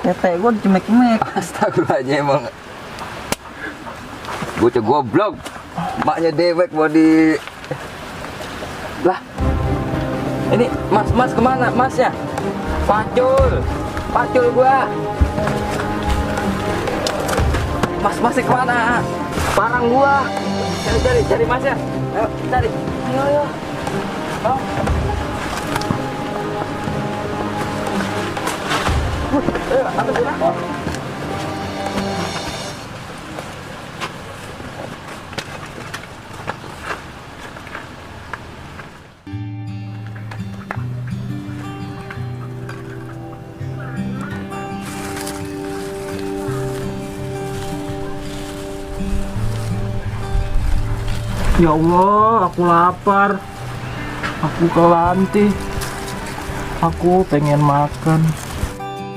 Tete gue dicemek-cemek. Astagfirullahaladzim emang. Bocah goblok. Maknya dewek mau di... Lah. Ini mas kemana masnya? Pacul gua. Masnya kemana? Parang gua. Cari masnya. Ayo cari. Ayo. Oh. Ayo, apa sih? Ya Allah, aku lapar. Aku kelanti. Aku pengen makan.